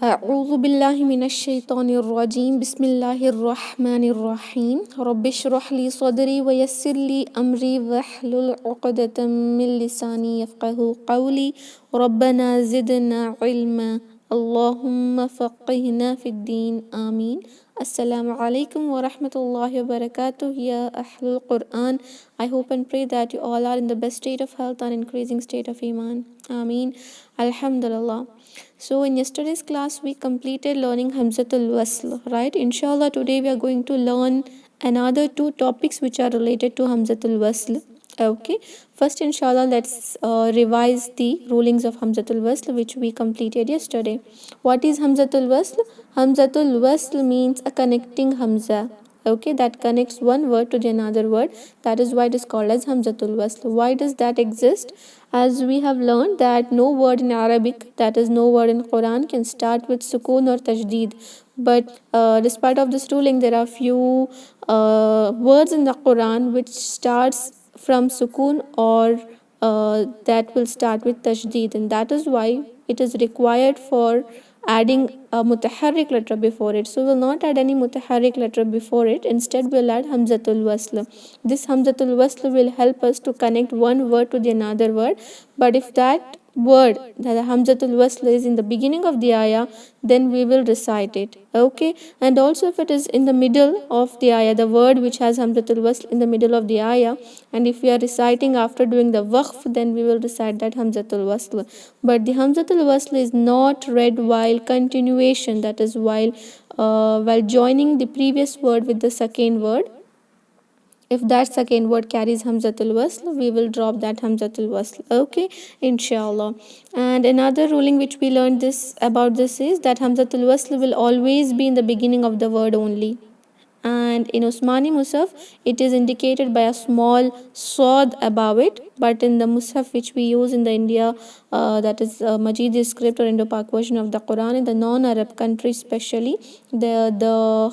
أعوذ بالله من الشيطان الرجيم بسم الله الرحمن الرحيم رب اشرح لي صدري ويسر لي أمري واحلل عقدة من لساني يفقه قولي ربنا زدنا علما اللهم فقهنا في الدين آمين. Assalamu alaikum wa rahmatullahi wa barakatuh. Ya Ahlul Quran, I hope and pray that you all are in the best state of health and increasing state of Iman. Ameen. Alhamdulillah. So in yesterday's class we completed learning Hamzatul Wasl, right? Inshallah today we are going to learn another two topics which are related to Hamzatul Wasl. Okay, first inshallah let's revise the rulings of Hamzatul Wasl which we completed yesterday. What is Hamzatul Wasl? Hamzatul Wasl means a connecting Hamza. Okay, that connects one word to the another word. That is why it is called as Hamzatul Wasl. Why does that exist? As we have learned that no word in Arabic, that is no word in Quran, can start with sukoon or tajdeed. But despite of this ruling, there are few words in the Quran which starts from sukoon or that will start with tajdeed, and that is why it is required for adding a mutaharrik letter before it. So we will not add any mutaharrik letter before it. Instead we will add Hamzatul Wasl. This Hamzatul Wasl will help us to connect one word to the another word. But if that word, that Hamzatul Wasl, is in the beginning of the ayah, then we will recite it. Okay, and also if it is in the middle of the ayah, the word which has Hamzatul Wasl in the middle of the ayah, and if we are reciting after doing the waqf, then we will recite that Hamzatul Wasl. But the Hamzatul Wasl is not read while continuation, that is while joining the previous word with the second word. If that second word carries Hamzatul Wasl, we will drop that Hamzatul Wasl. Okay, inshallah. And another ruling which we learned about this is that Hamzatul Wasl will always be in the beginning of the word only. And in Usmani Musaf, it is indicated by a small sword above it. But in the Musaf which we use in the India, that is Majidi script or Indo-Pak version of the Quran, in the non-Arab countries especially, the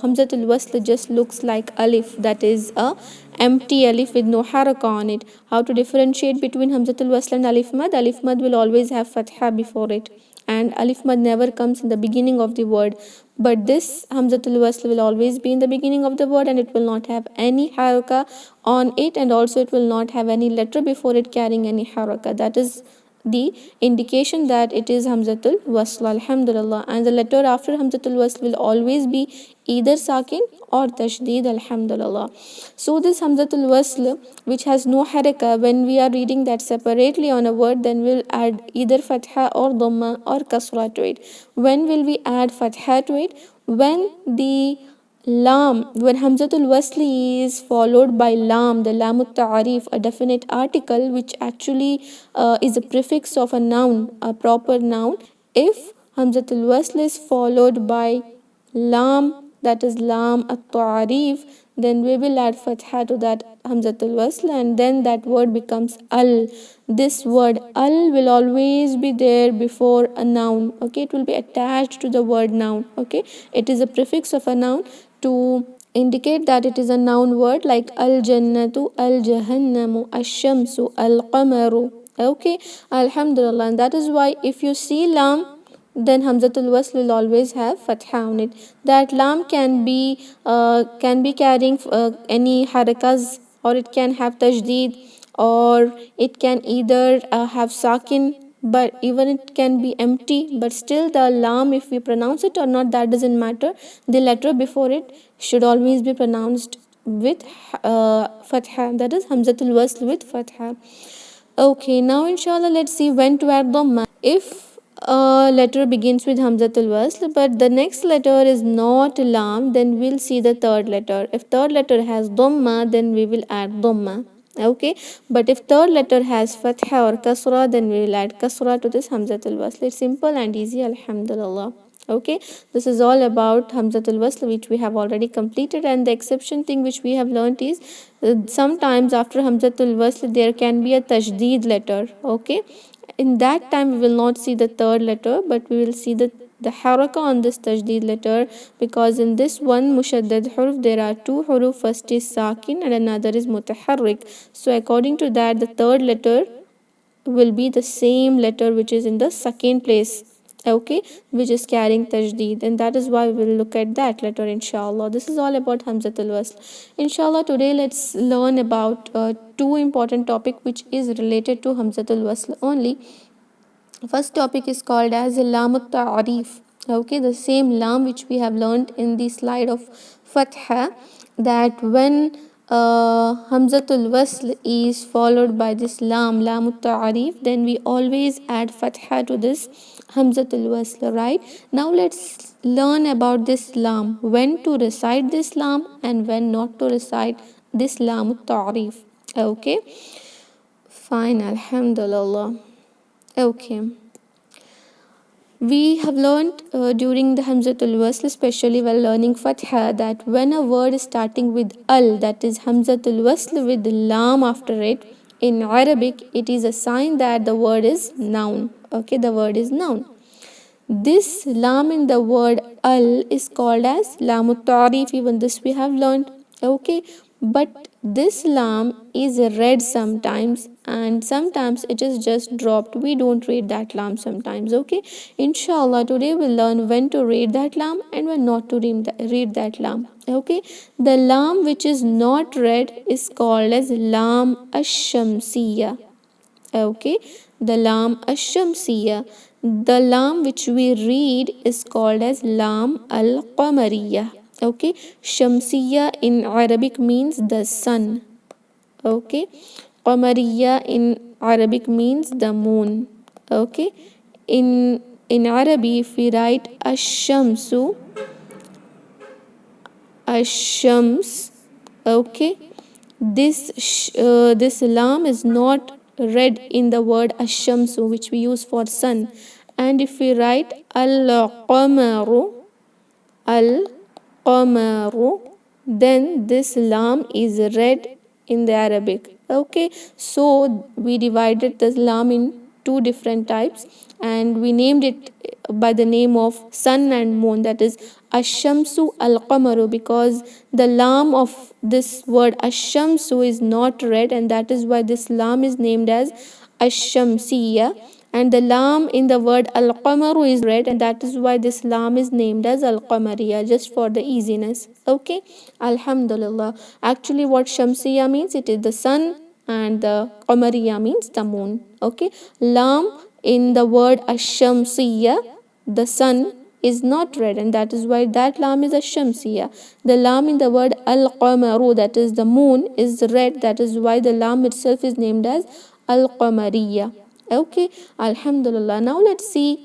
Hamzatul Wasl just looks like alif, that is a empty alif with no haraka on it. How to differentiate between Hamzatul Wasl and alif mad? Alif mad will always have fatha before it, and alif mad never comes in the beginning of the word. But this Hamzatul Wasl will always be in the beginning of the word, and it will not have any haraka on it, and also it will not have any letter before it carrying any haraka. That is the indication that it is Hamzatul Wasl. Alhamdulillah. And the letter after Hamzatul Wasl will always be either sakin or tashdeed. Alhamdulillah. So this Hamzatul Wasl which has no haraka, when we are reading that separately on a word, then we'll add either fatha or dhamma or kasra to it. When will we add fatha to it? When the Laam, when Hamzatul Wasli is followed by Laam, the Lamut Ta'arif, a definite article which actually is a prefix of a noun, a proper noun. If Hamzatul Wasl is followed by Laam, that is Laam at-Ta'arif, then we will add Fatha to that Hamzatul Wasl, and then that word becomes Al. This word Al will always be there before a noun. Okay, it will be attached to the word noun. Okay, it is a prefix of a noun to indicate that it is a noun word, like al-jannatu, al-jahannamu, ash-shamsu, al-qamaru. Okay, alhamdulillah. And that is why if you see Lam, then Hamzatul Wasl will always have fatha on it. That Lam can be carrying any harakas, or it can have tajdeed, or it can either have sakin, but even it can be empty. But still the Lam, if we pronounce it or not, that doesn't matter. The letter before it should always be pronounced with fatha, that is Hamzatul Wasl with fatha. Okay, now inshallah let's see when to add dhamma. If a letter begins with Hamzatul Wasl but the next letter is not Lam, then we'll see the third letter. If third letter has dhamma, then we will add dhamma. Okay, but if third letter has fatha or kasra, then we will add kasra to this Hamzatul Wasl. It's simple and easy, alhamdulillah. Okay, this is all about Hamzatul Wasl which we have already completed, and the exception thing which we have learnt is sometimes after Hamzatul Wasl there can be a tajdeed letter. Okay, in that time we will not see the third letter, but we will see the haraka on this tajdeed letter, because in this one mushaddad huruf there are two huruf. First is sakin and another is mutaharrik. So according to that, the third letter will be the same letter which is in the second place okay, which is carrying tajdeed, and that is why we will look at that letter, inshallah. This is all about hamzatul wasl. Inshallah, today let's learn about two important topic which is related to hamzatul wasl only. First topic is called as Laam Ta'arif. Okay, the same Laam which we have learned in the slide of Fatha, that when Hamzatul Wasl is followed by this Laam Ta'arif, then we always add Fatha to this Hamzatul Wasl, right? Now let's learn about this Laam, when to recite this Laam and when not to recite this Laam Ta'arif. Okay, fine, Alhamdulillah. Okay. We have learned during the Hamzatul Wasl, especially while learning Fatha, that when a word is starting with al, that is Hamzatul Wasl with lam after it, in Arabic, it is a sign that the word is noun. Okay, the word is noun. This lam in the word al is called as Lamut Ta'rif, even this we have learned. Okay, but this lam is read sometimes and sometimes it is just dropped. We don't read that lam sometimes. Okay, inshallah today we'll learn when to read that lam and when not to read that lam. Okay, the lam which is not read is called as Laam Shamsiyyah. Okay, the Laam Shamsiyyah. The Laam which we read is called as Laam Qamariyyah. Okay, Shamsiyyah in Arabic means the sun. Okay, Qamariyyah in Arabic means the moon. Okay, in Arabic if we write Ash-Shamsu, Ash-Shams, okay, this lam is not read in the word Ash-Shamsu which we use for sun. And if we write Al-Qamaru, Al-Qamaru, then this lam is read in the Arabic. Okay, so we divided the lam in two different types and we named it by the name of sun and moon, that is Ash-Shamsu Al-Qamaru, because the lam of this word Ash-Shamsu is not read and that is why this lam is named as Ash-Shamsiyyah, and the lam in the word Al-Qamaru is read and that is why this lam is named as Al-Qamariyyah, just for the easiness. Okay, Alhamdulillah. Actually what Shamsiyyah means, it is the sun, and the Qamariyyah means the moon. Okay, lam in the word Ash-Shamsiyyah, the sun, is not read and that is why that lam is Ash-Shamsiyyah. The lam in the word Al-Qamaru, that is the moon, is read, that is why the lam itself is named as Al-Qamariyyah. Okay, Alhamdulillah. Now let's see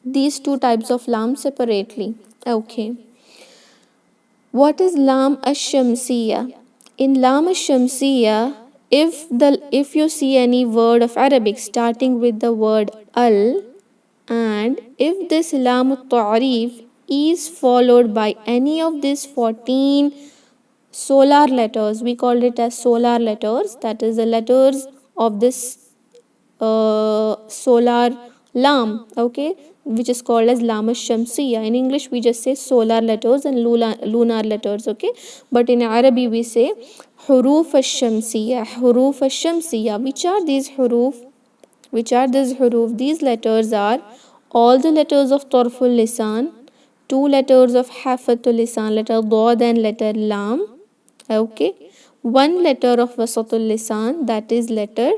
these two types of lam separately. Okay, what is Laam Ash-Shamsiyyah? In Laam Ash-Shamsiyyah, if you see any word of Arabic starting with the word al, and if this Laam Ta'rif is followed by any of these 14 solar letters, we call it as solar letters, that is the letters of this solar lam, okay, which is called as Laam Shamsiyyah. In English we just say solar letters and lunar letters, okay, but in Arabic we say Huruf Shamsiyyah, Huruf Shamsiyyah. Which are these huruf? Which are these huruf? These letters are all the letters of Tarful Lisan, two letters of Hafatul Lisan, letter Dad and letter Lam, okay, one letter of Wasatul Lisan, that is letter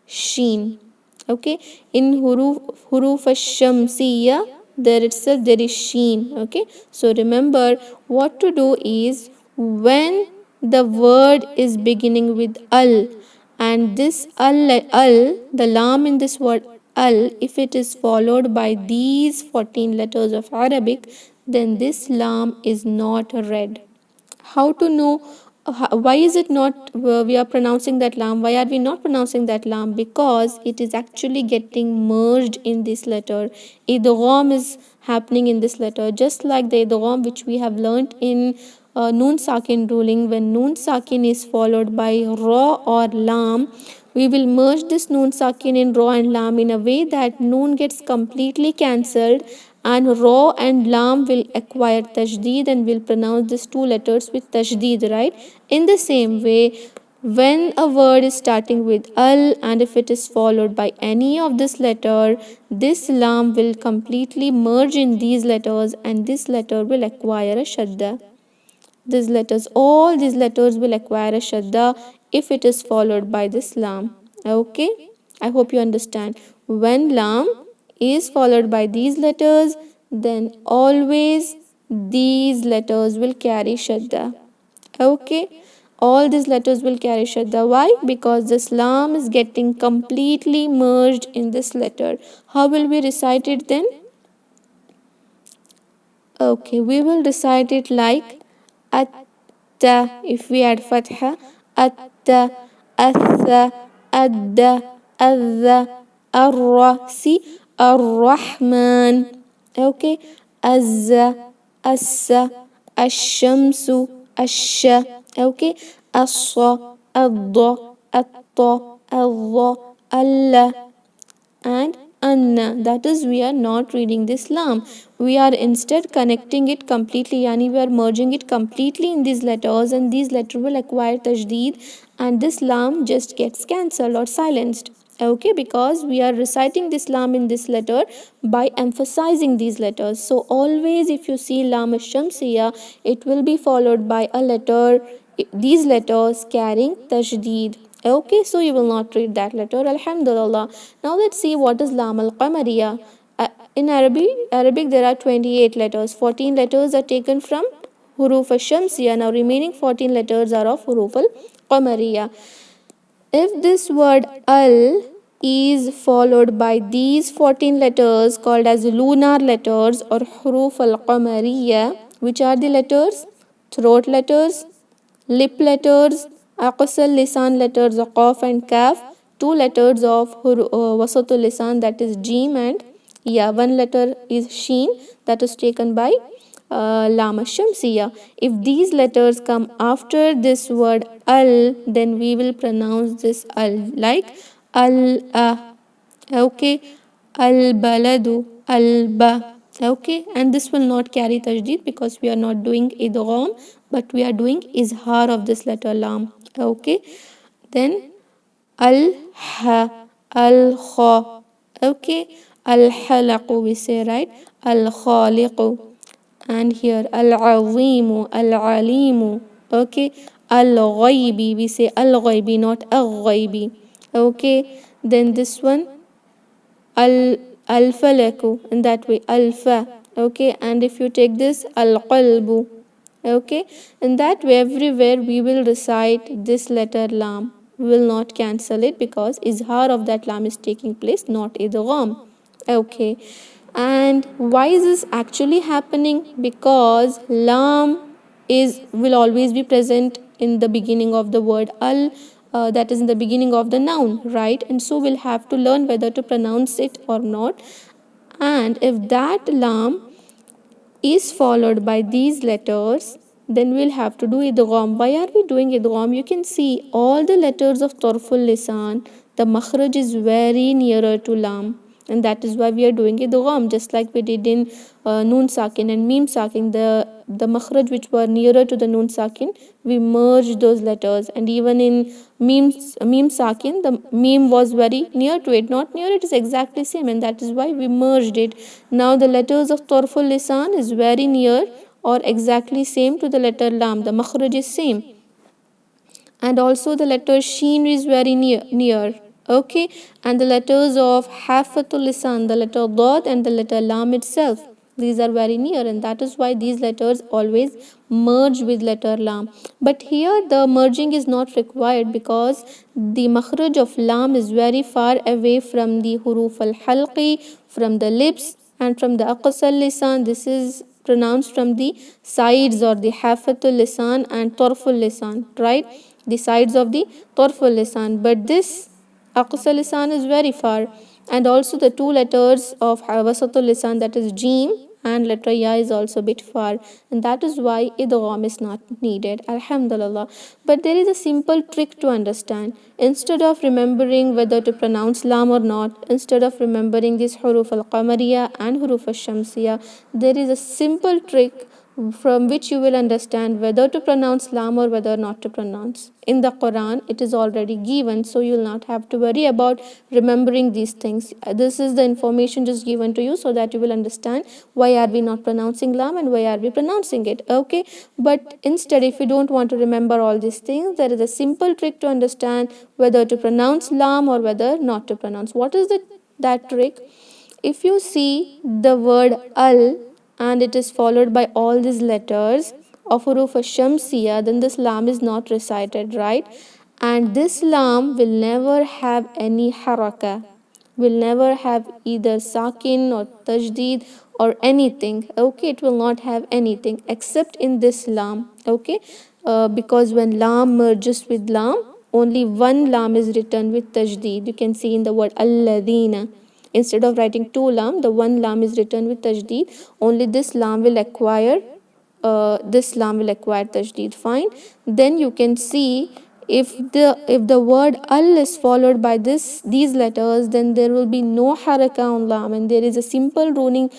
Sheen. Okay, in huruf Shamsiyyah, there itself there is Sheen. Okay, so remember what to do is, when the word is beginning with al and this al, the lam in this word al, if it is followed by these 14 letters of Arabic, then this lam is not read. How to know? Why is it not we are pronouncing that lam? Why are we not pronouncing that lam? Because it is actually getting merged in this letter. Idgham is happening in this letter, just like the idgham which we have learnt in Noon Sakin ruling. When Noon Sakin is followed by Ra or Lam, we will merge this Noon Sakin in Ra and Lam in a way that Noon gets completely cancelled and Ra and Lam will acquire Tajdeed and will pronounce these two letters with Tajdeed, right? In the same way, When a word is starting with al and if it is followed by any of this letter, this lam will completely merge in these letters and this letter will acquire a shadda. All these letters will acquire a shadda if it is followed by this lam. Okay, I hope you understand. When lam is followed by these letters, then always these letters will carry shadda. Okay, all these letters will carry shadda. Why? Because this lam is getting completely merged in this letter. How will we recite it then? Okay, we will recite it like atta. If we add fatha, atta, atha, adda, adha, arra. See, ar-Rahman. Okay, azza, assa, ash-shamsu, asha. Okay, assa, adda, atta, adha, alla, and anna. That is, we are not reading this lam. We are instead connecting it completely, yani we are merging it completely in these letters, and these letters will acquire tajdeed, and this lam just gets cancelled or silenced. Okay, because we are reciting this lam in this letter by emphasizing these letters. So always if you see lam shamsiyyah, it will be followed by a letter, these letters carrying tajdeed. Okay, so you will not read that letter. Alhamdulillah. Now let's see what is Laam al-Qamariyyah. In Arabic there are 28 letters. 14 letters are taken from huruf al-Shamsiyyah. Now remaining 14 letters are of huruf al-Qamariyyah. If this word al is followed by these 14 letters called as lunar letters or huruf al-Qamariyyah, which are the letters? Throat letters, lip letters, aqsal lisan letters of qaf and kaf, two letters of wasatul lisan, that is jim and ya, one letter is sheen, that is taken by Laam Shamsiyyah. If these letters come after this word al, then we will pronounce this al like al okay, al baladu, al ba. Okay, and this will not carry tajdeed because we are not doing idgham, but we are doing izhar of this letter lam. Okay, then al ha, al kha. Okay, al halaqu we say, right? Al khaliqu. And here al azimu, al alimu. Okay, al ghaibi we say al ghaibi, not al ghaibi. Okay, then this one al falaku, in that way alfa. Okay, and if you take this al qalbu. Okay, in that way everywhere we will recite this letter lam. We will not cancel it because izhar of that lam is taking place, not idgham. Okay, and why is this actually happening? Because lam will always be present in the beginning of the word al, that is in the beginning of the noun, right? And so we'll have to learn whether to pronounce it or not. And if that lam is followed by these letters, then we'll have to do idgham. Why are we doing idgham? You can see all the letters of Torful Lisan, the makhraj is very nearer to lam, and that is why we are doing idgham, just like we did in noon sakin and mim sakin. The makhraj which were nearer to the noon sakin, we merged those letters, and even in mim sakin, the mim was very near to it, not near, it is exactly same, and that is why we merged it. Now the letters of Torful Lisan is very near or exactly same to the letter lam, the makhraj is same, and also the letter sheen is very near. Okay, and the letters of hafatul lisan, the letter dad and the letter lam itself, these are very near, and that is why these letters always merge with letter lam. But here the merging is not required because the makhraj of lam is very far away from the huruf al halqi, from the lips and from the aqsal lisan. This is pronounced from the sides or the hafatul lisan and torful lisan, right? The sides of the torful lisan, but this aqsa lisan is very far, and also the two letters of wasatul lisan, that is jim and letter ya, is also a bit far, and that is why idgham is not needed. Alhamdulillah. But there is a simple trick to understand. Instead of remembering whether to pronounce lam or not, instead of remembering this huruf al-Qamariyyah and huruf al-Shamsiyyah, there is a simple trick from which you will understand whether to pronounce lam or whether not to pronounce. In the Quran, it is already given, so you will not have to worry about remembering these things. This is the information just given to you so that you will understand why are we not pronouncing lam and why are we pronouncing it. Okay, but instead, if you don't want to remember all these things, there is a simple trick to understand whether to pronounce lam or whether not to pronounce. What is that trick? If you see the word al and it is followed by all these letters of huruf Shamsiyyah, then this lam is not recited, right? And this lam will never have any haraka, will never have either sakin or tajdeed or anything. Okay, it will not have anything except in this lam. Okay, because when lam merges with lam, only one lam is written with tajdeed. You can see in the word alladina. Instead of writing two lam, the one lam is written with tajdeed. Only this lam will acquire tajdeed. Fine. Then you can see if the word al is followed by these letters, then there will be no haraka on lam, and there is a simple ruling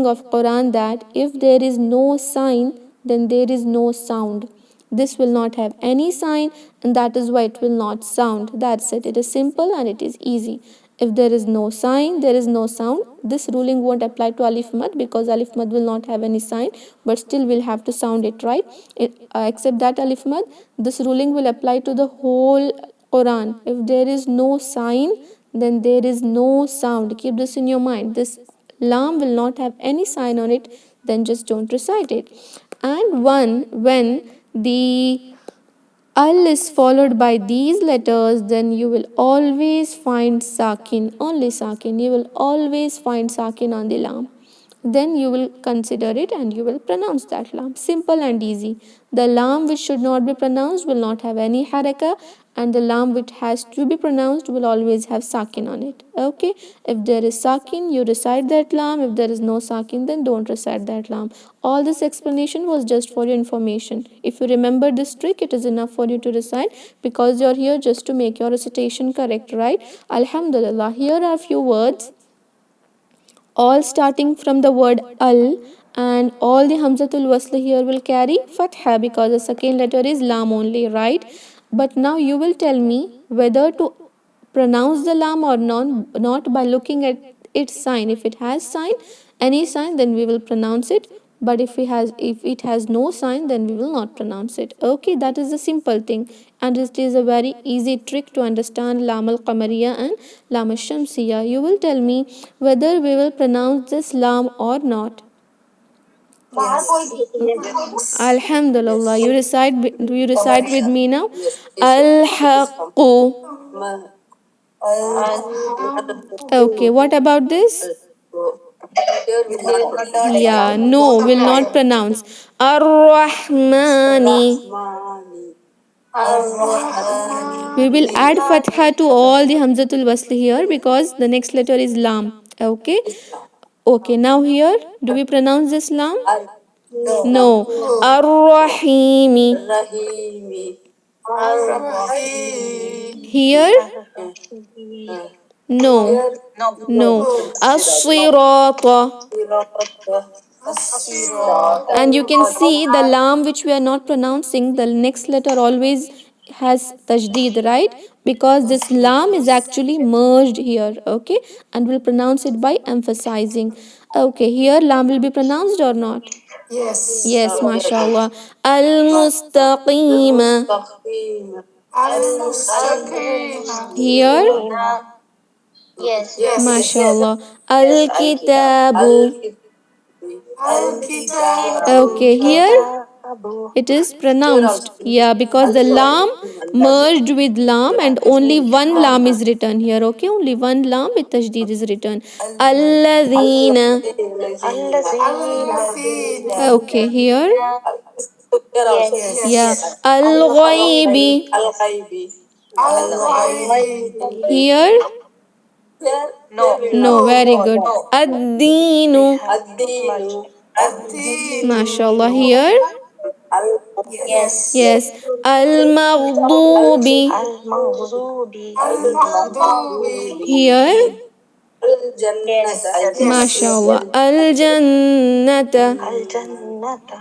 of Quran that if there is no sign, then there is no sound. This will not have any sign, and that is why it will not sound. That's it. It is simple and it is easy. If there is no sign, there is no sound. This ruling won't apply to alif mad because alif mad will not have any sign, but still we'll have to sound it, right? Except that alif mad, this ruling will apply to the whole Quran. If there is no sign, then there is no sound. Keep this in your mind. This lam will not have any sign on it, then just don't recite it. And when the al is followed by these letters, then you will always find sakin, only sakin. You will always find sakin on the lam. Then you will consider it and you will pronounce that lam. Simple and easy. The lam which should not be pronounced will not have any haraka, and the lam which has to be pronounced will always have sakin on it. Okay, if there is sakin, you recite that lam. If there is no sakin, then don't recite that lam. All this explanation was just for your information. If you remember this trick, it is enough for you to recite, because you're here just to make your recitation correct, right? Alhamdulillah. Here are few words all starting from the word al, and all the hamzatul wasl here will carry fatha because the second letter is lam only, right? But now you will tell me whether to pronounce the lam or not by looking at its sign. If it has sign, any sign, then we will pronounce it. But if it has no sign, then we will not pronounce it. Okay, that is the simple thing, and it is a very easy trick to understand lam al Qamariyyah and lam al Shamsiyyah. You will tell me whether we will pronounce this lam or not. Alhamdulillah. You recite with me now. Al haqqu. Okay, what about this? Yeah, no, will not pronounce. Ar-Rahmani. We will add fatha to all the hamzatul wasl here because the next letter is lam. Okay. Okay, now here, do we pronounce this lam? No. Ar-Rahimi. Here? No. No. As-Sirata. And you can see the lam which we are not pronouncing, the next letter always has tajdeed, right? Because this lam is actually merged here, okay? And we'll pronounce it by emphasizing. Okay, here lam will be pronounced or not? Yes, mashallah. Al-Mustaqima. Here? Mashallah. Al-Kitabu. Okay, here it is pronounced. Yeah, because the lam merged with lam and only one lam is written here. Okay, only one lam with tajdeed is written. Alladhina. Okay, here. Yeah. Al-Ghaibi. Here. No, very good. Ad-Dinu. Mashallah. Here. Yes. Al-Maghdubi. Here. Al-Jannata. MashaAllah. Al-Jannata. Al-Jannata.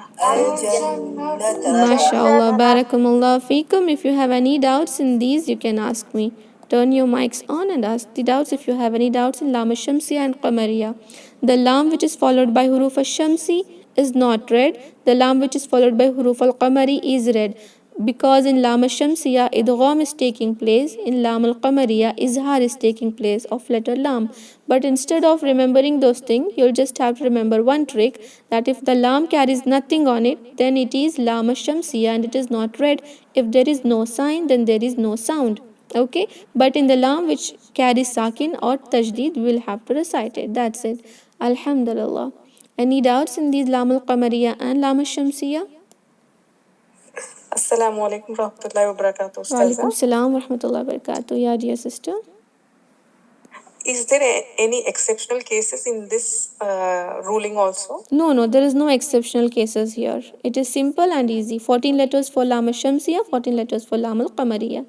MashaAllah. Barakallah feekum. If you have any doubts in these, you can ask me. Turn your mics on and ask the doubts if you have any doubts in Laam Shamsiyyah and Qamariyyah. The Laam which is followed by Huruf al-Shamsi is not read. The Laam which is followed by Huruf al-Qamari is read. Because in Laam al-Shamsiyyah, idgham is taking place. In Laam al-Qamariyyah, izhar is taking place of letter Lam. But instead of remembering those things, you'll just have to remember one trick, that if the Lam carries nothing on it, then it is Laam al-Shamsiyyah and it is not read. If there is no sign, then there is no sound. Okay, but in the Lam which carries sakin or tajdeed, we will have to recite it. That's it. Alhamdulillah. Any doubts in these Lam al-Qamariyyah and Lam al-Shamsiyyah? Assalamu alaikum rahmatullahi wa barakatuh. Walaikum salam wa rahmatullahi wa barakatuh. Yeah, dear sister. Is there any exceptional cases in this ruling also? No, there is no exceptional cases here. It is simple and easy. 14 letters for Lam al-Shamsiyyah, 14 letters for Lam al-Qamariyyah.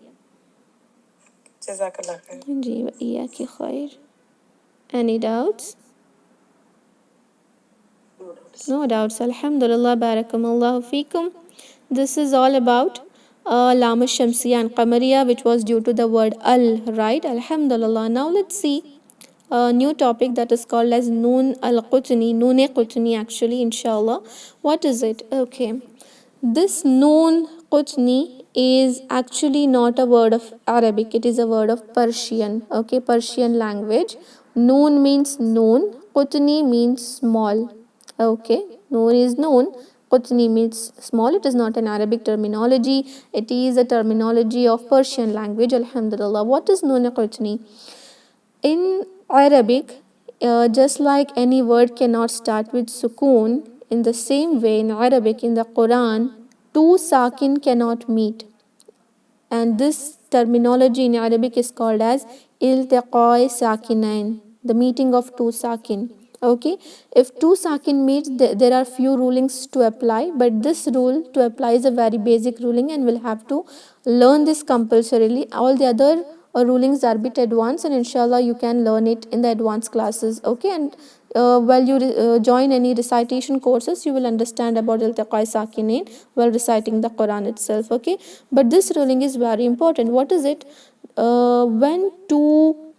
Jazakallah khair. Ji wa iyaki khair. Any doubts? No doubts. Alhamdulillah, barakallahu feekum. This is all about Lam al-Shamsiyyah and Qamariyyah, which was due to the word al, right? Alhamdulillah. Now let's see a new topic that is called as Noon al-Qutni, Noon-e-Qutni actually, inshallah. What is it? Okay. This Noon Qutni is actually not a word of Arabic, it is a word of Persian, okay, Persian language. Noon means noon, Qutni means small, okay. Noon is noon, Qutni means small. It is not an Arabic terminology, it is a terminology of Persian language, alhamdulillah. What is Noon Qutni? In Arabic, just like any word cannot start with sukoon, in the same way in Arabic, in the Quran, two sakin cannot meet. And this terminology in Arabic is called as iltiqai sakinain, the meeting of two sakin. Okay, if two sakin meet, there are few rulings to apply, but this rule to apply is a very basic ruling and we'll have to learn this compulsorily. All the other rulings are bit advanced and inshallah you can learn it in the advanced classes. Okay, and while you join any recitation courses, you will understand about iltiqai sakinain while reciting the Quran itself. Okay, but this ruling is very important. What is it? When two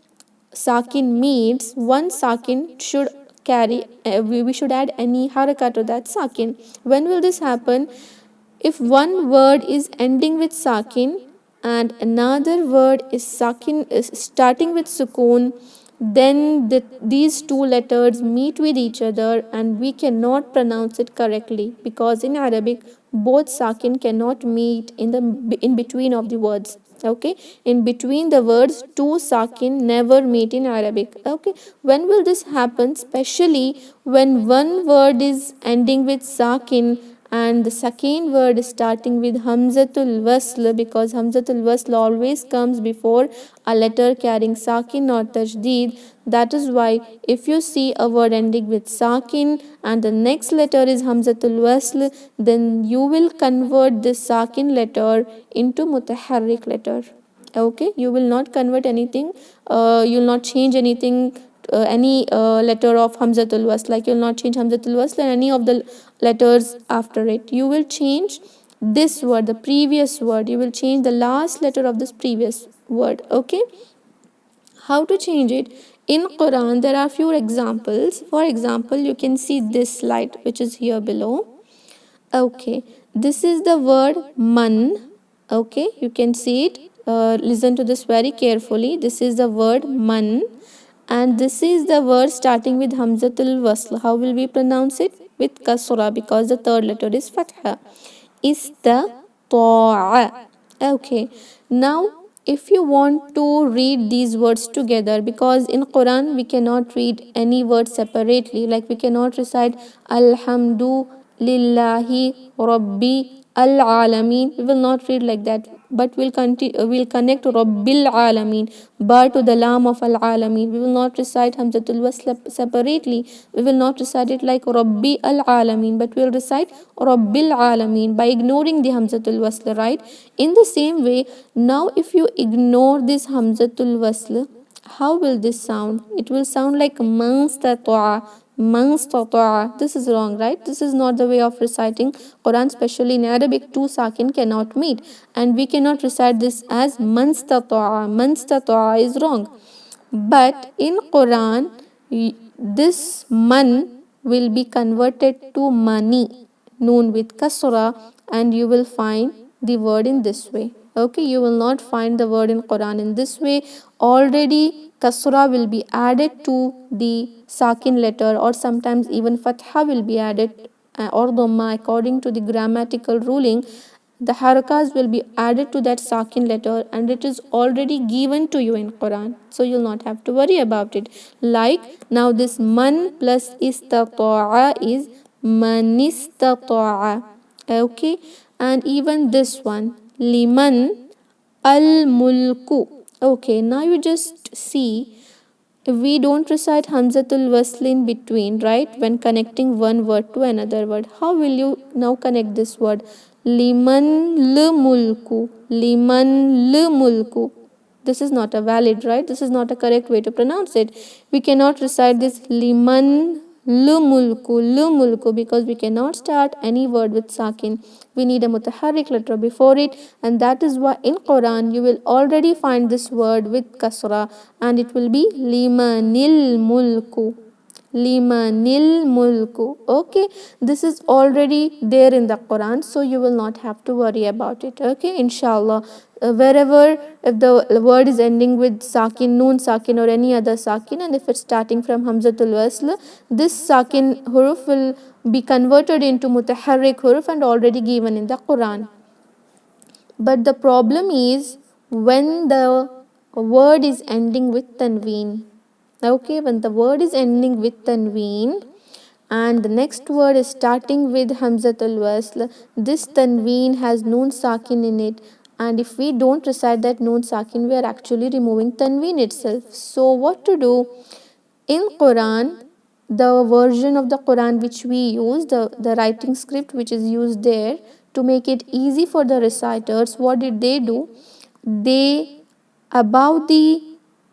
sakin meets, one sakin should carry, we should add any haraka to that sakin. When will this happen? If one word is ending with sakin and another word is sakin is starting with sukoon, then these two letters meet with each other and we cannot pronounce it correctly, because in Arabic both sakin cannot meet in between of the words. Okay, in between the words two sakin never meet in Arabic. Okay, when will this happen? Especially when one word is ending with sakin and the second word is starting with hamzatul wasl, because hamzatul wasl always comes before a letter carrying sakin or tajdeed. That is why if you see a word ending with sakin and the next letter is hamzatul wasl, then you will convert this sakin letter into mutaharrik letter. Okay, you will not convert anything, you will not change anything, any letter of hamzatul wasl, like you will not change hamzatul wasl and any of the letters after it. You will change this word, the previous word, you will change the last letter of this previous word. Okay, how to change it? In Quran there are few examples. For example, you can see this slide which is here below. Okay, this is the word man. Okay, you can see it. Listen to this very carefully. This is the word man and this is the word starting with hamzatul wasl. How will we pronounce it? With kasra, because the third letter is fatha. Istata'a. Okay, now if you want to read these words together, because in Quran we cannot read any word separately, like we cannot recite alhamdu lillahi rabbi al-alamin, we will not read like that, but we'll connect rabbil alamin bar to the lam of al-alamin. We will not recite hamzatul wasl separately, we will not recite it like rabbi al-alamin, but we will recite rabbil alamin by ignoring the hamzatul wasl, right? In the same way, now if you ignore this hamzatul wasl How will this sound? It will sound like manstata'a, manstata'a. This is wrong, right? This is not the way of reciting Quran, especially in Arabic. Two sakin cannot meet, and we cannot recite this as manstata'a. Manstata'a is wrong. But in Quran, this man will be converted to mani, noon with kasra, and you will find the word in this way. Okay, you will not find the word in Quran in this way. Already kasra will be added to the sakin letter, or sometimes even fatha will be added, or dhamma, according to the grammatical ruling. The harakas will be added to that sakin letter, and it is already given to you in Quran, so you'll not have to worry about it. Like now, this man plus istata'a is manistata'a. Okay, and even this one, liman al mulku. Okay, now you just see, we don't recite Hamzatul Wasl in between, right? When connecting one word to another word. How will you now connect this word? Liman le mulku. Liman le mulku. This is not a valid, right? This is not a correct way to pronounce it. We cannot recite this liman le mulku, because we cannot start any word with sakin. We need a mutaharrik letter before it, and that is why in Quran you will already find this word with kasra, and it will be limanil mulku. Limanil mulku. Okay, this is already there in the Quran, so you will not have to worry about it. Okay, inshallah. Wherever, if the word is ending with sakin, noon sakin, or any other sakin, and if it's starting from Hamzatul Wasl, this sakin huruf will be converted into mutaharrik huruf and already given in the Quran. But the problem is when the word is ending with tanween. Okay, when the word is ending with tanween and the next word is starting with Hamzatul Wasl, this tanween has noon sakin in it, and if we don't recite that noon sakin, we are actually removing tanween itself. So what to do? In Quran, the version of the Quran which we use, the writing script which is used there, to make it easy for the reciters, what did they do? They, above the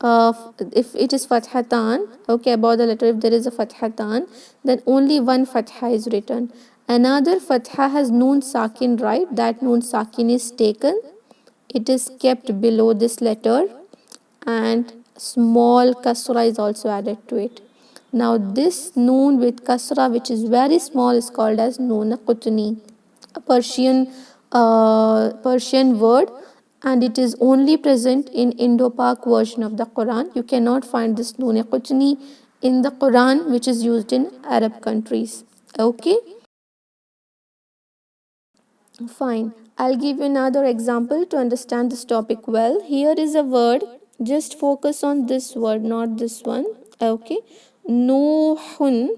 if it is fathatan, okay, above the letter, if there is a fathatan, then only one fatha is written. Another fatha has noon sakin, right? That noon sakin is taken, it is kept below this letter, and small kasra is also added to it. Now this noon with kasra, which is very small, is called as noon Qutni, a Persian word, and it is only present in Indo-Pak version of the Quran. You cannot find this noon Qutni in the Quran, which is used in Arab countries. Okay, fine. I'll give you another example to understand this topic well. Here is a word. Just focus on this word, not this one. Okay, Nuhun.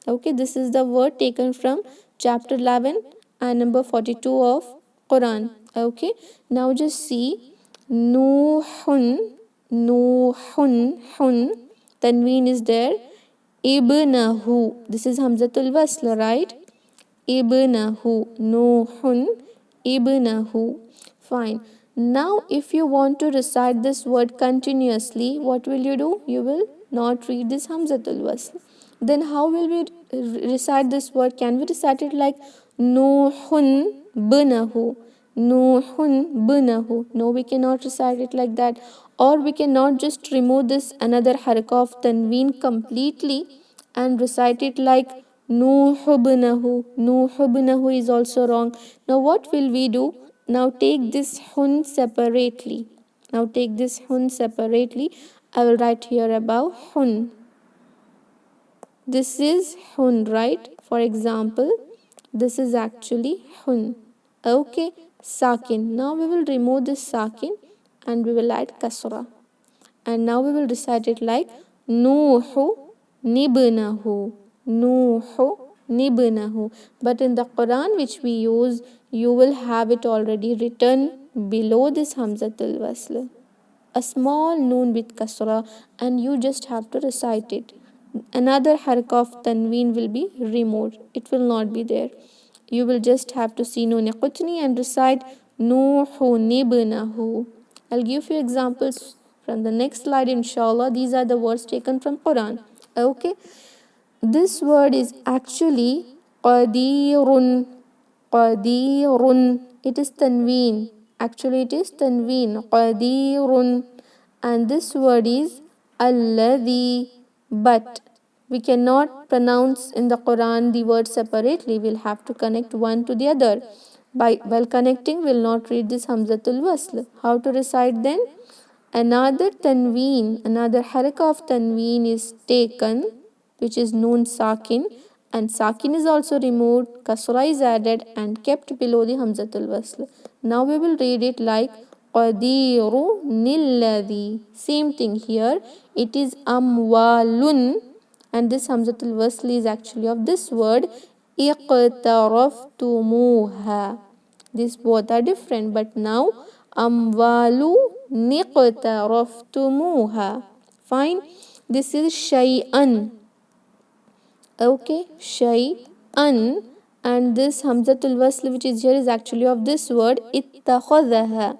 Okay, this is the word taken from chapter 11 and number 42 of Quran. Okay, now just see Nuhun, Nuhun, Hun. Tanween is there. Ibnahu. This is Hamzatul Wasl, right? Ibnahu. Nuhun, Ibnahu. Fine. Now, if you want to recite this word continuously, what will you do? You will not read this Hamzatul Wasl. Then how will we recite this word? Can we recite it like Nuhun Binahu? Nuhun Binahu. No, we cannot recite it like that. Or we cannot just remove this another haraka of tanween completely and recite it like Nuhubnahu. Nuhubnahu is also wrong. Now what will we do? Now take this hun separately. Now take this hun separately. I will write here above hun. This is hun, right? For example, this is actually hun. Okay, sakin. Now we will remove this sakin and we will add kasra. And now we will recite it like Nuhu Nibnahu. Nuhu Nibnahu. But in the Quran which we use, you will have it already written below this Hamzatul Wasl, a small noon with kasra, and you just have to recite it. Another haraka of tanween will be removed. It will not be there. You will just have to see noon Qutni and recite Nuhu Nibnahu. I'll give you examples From the next slide, inshallah, these are the words taken from Quran. Okay, this word is actually qadirun. Qadirun. It is tanween. Actually, it is tanween. Qadirun. And this word is alladhi. But we cannot pronounce in the Quran the word separately. We'll have to connect one to the other. While connecting, we'll not read this Hamzatul Wasl. How to recite then? Another tanween, another haraka of tanween is taken, which is noon sakin, and sakin is also removed, kasra is added and kept below the Hamzatul Wasl. Now we will read it like qadiru nilladhi. Same thing here. It is amwalun, and this Hamzatul Wasl is actually of this word iqtaraftumuha. These both are different, but now amwalu niqtaraftumuha. Fine. This is shay'an. Okay, shay'an, and this Hamzatul Wasl which is here is actually of this word ittakhadhaha.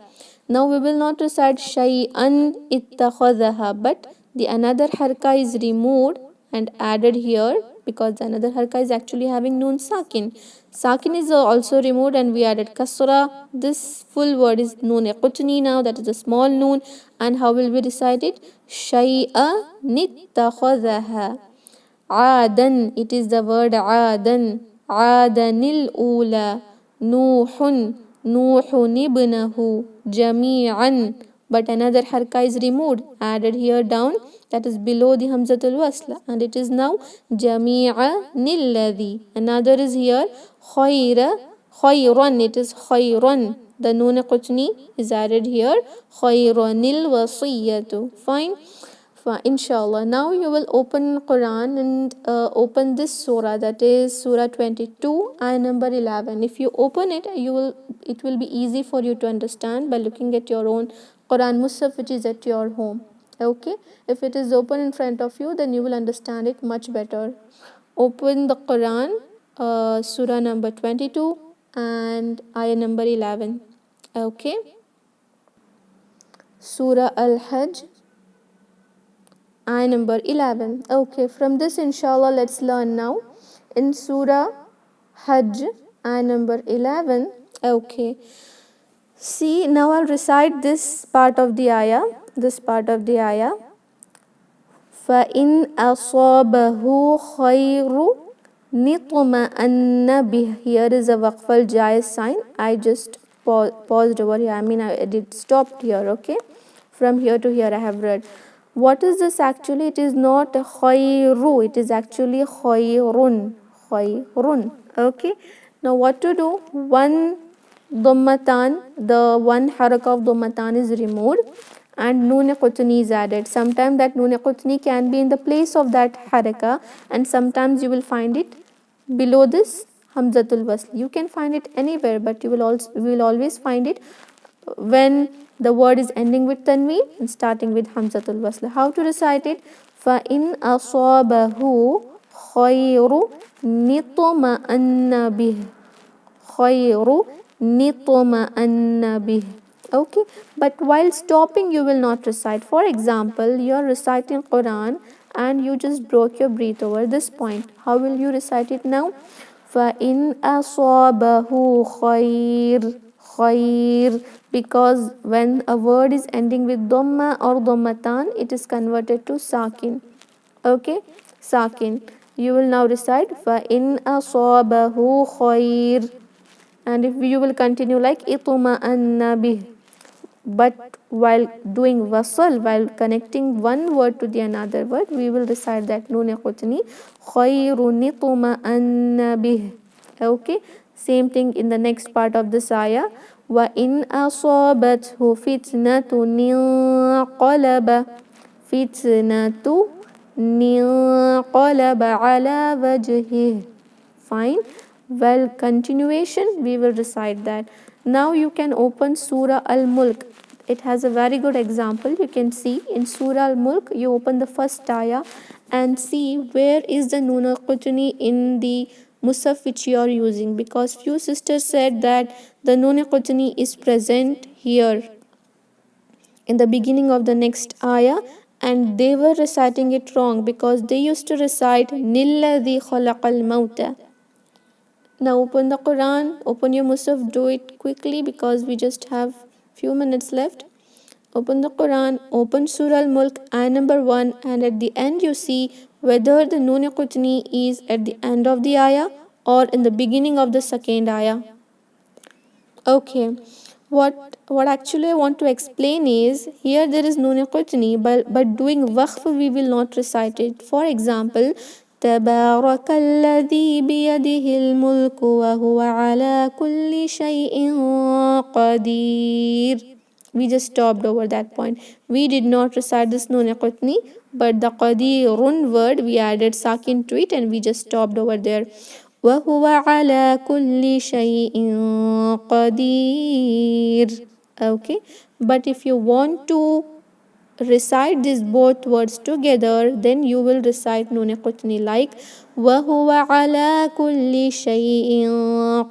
Now we will not recite shay'an ittakhadhaha, but the another harka is removed and added here because the another harka is actually having noon sakin. Sakin is also removed and we added kasra. This full word is noon qutni now, that is a small noon. And how will we recite it? Shay'a nittakhadhaha. Adan, it is the word adan. Adanil ula. Nuhun ibnahu. Jami'an. But another harka is removed, added here down, that is below the Hamzatul Wasla, and it is now Jami'a nilladhi. Another is here khayran, it is khayran. The noon qutni is added here, khayranil wasiyatu. Fine. Inshallah, now you will open Quran and open this surah, that is surah 22 ayah number 11. If you open it, it will be easy for you to understand by looking at your own Quran Musaf which is at your home. Okay, if it is open in front of you, then you will understand it much better. Open the Quran, surah number 22 and ayah number 11. Okay, surah Al-Hajj, ayah number 11. Okay, from this inshallah let's learn now in surah Hajj, ayah number 11. Okay, see, now I'll recite this part of the ayah. فَإِنْ أَصَابَهُ خَيْرٌ نِطْمَأَنَّ بِهِ. Here is a waqf al-jaiz sign. I just paused over here. I did stopped here. Okay, from here to here I have read. What is this actually? It is not khayru, it is actually khayrun. Okay, now what to do? One dhammatan, the one haraka of dhammatan is removed and noon qutni is added. Sometimes that noon qutni can be in the place of that haraka, and sometimes you will find it below this Hamzatul Wasl. You can find it anywhere, but you will always find it when the word is ending with tanween and starting with Hamzatul Wasl. How to recite it? فَإِنْ أَصَابَهُ خَيْرٌ نِطْمَأَنَّ بِهِ. خَيْرٌ نِطْمَأَنَّ بِهِ. Okay, but while stopping you will not recite. For example, you are reciting Quran and you just broke your breath over this point. How will you recite it now? فَإِنْ أَصَابَهُ خَيْرٌ, because when a word is ending with dhamma or dhammatan, it is converted to sakin. Okay, sakin. You will now recite فَإِنْ أَصَابَهُ خَيْرٌ, and if you will continue like itma'anna bih. But while doing wasl, while connecting one word to the another word, we will recite that noon qutni khayrun itma'anna bih. Okay, same thing in the next part of this ayah. Wa in asabathu fitnatun inqalaba. Fitnatu inqalaba ala wajhihi. Fine. Well, continuation we will recite that. Now you can open Surah Al-Mulk. It has a very good example. You can see in Surah Al-Mulk, you open the first ayah and see where is the Noon al-Qutni in the Musaf which you are using, because few sisters said that the Noon al-Qutni is present here. in the beginning of the next ayah, and they were reciting it wrong because they used to recite Nilladhi khalaqal mauta. Now open the Quran, open your Musaf, do it quickly because we just have few minutes left. Open the Quran, open Surah Al-Mulk, ayah number 1, and at the end you see whether the Noon Qutni is at the end of the ayah or in the beginning of the second ayah. Okay, what actually I want to explain is here there is Noon Qutni, but doing waqf we will not recite it. For example, تبارك الذي بيده الملك وهو على كل شيء قدير. We just stopped over that point. We did not recite this Noon Qutni, but the Qadirun word we added sakin to it and we just stopped over there. وهو على كل شيء قدير. Okay, but if you want to recite these both words together, then you will recite Noon Qutni like وهو على كل شيء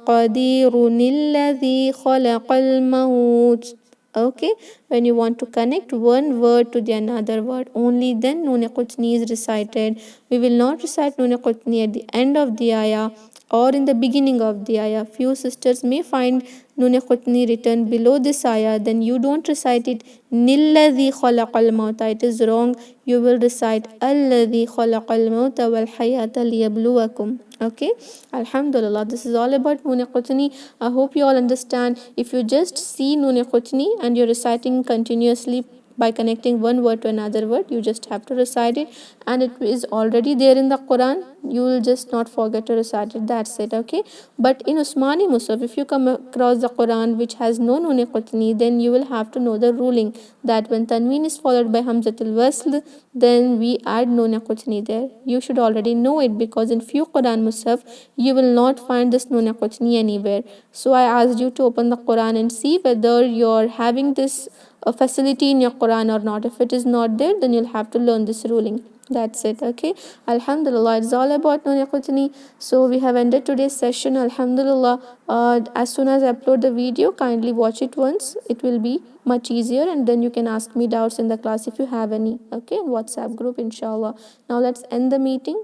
قدير الذي خلق الموت. Okay, when you want to connect one word to the another word, only then Noon Qutni is recited. We will not recite Noon Qutni at the end of the ayah or in the beginning of the ayah. Few sisters may find Noon Qutni written below this ayah, then you don't recite it Nilladhi khalaqal mauta. It is wrong. You will recite Alladhi khalaqal mauta wal hayata liyabluwakum. Okay, Alhamdulillah, this is all about Noon Qutni. I hope you all understand. If you just see Noon Qutni and you're reciting continuously by connecting one word to another word, you just have to recite it, and it is already there in the Quran. You will just not forget to recite it. That's it. Okay, but in Usmani Musaf, if you come across the Quran which has no Noon Qutni, then you will have to know the ruling that when Tanween is followed by Hamzatul Wasl, then we add Noon Qutni there. You should already know it because in few Quran Musaf you will not find this Noon Qutni anywhere. So I asked you to open the Quran and see whether you're having this facility in your Quran or not. If it is not there, then you'll have to learn this ruling. That's it. Okay, Alhamdulillah, it's all about Noon Qutni. So we have ended today's session. Alhamdulillah, as soon as I upload the video, kindly watch it once. It will be much easier, and then you can ask me doubts in the class if you have any. Okay, in WhatsApp group, inshallah. Now let's end the meeting.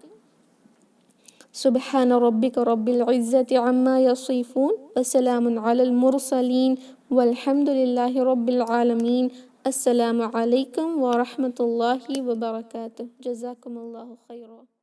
سبحان ربك رب العزة عما يصفون وسلام على المرسلين والحمد لله رب العالمين. السلام عليكم ورحمة الله وبركاته. جزاكم الله خيرا.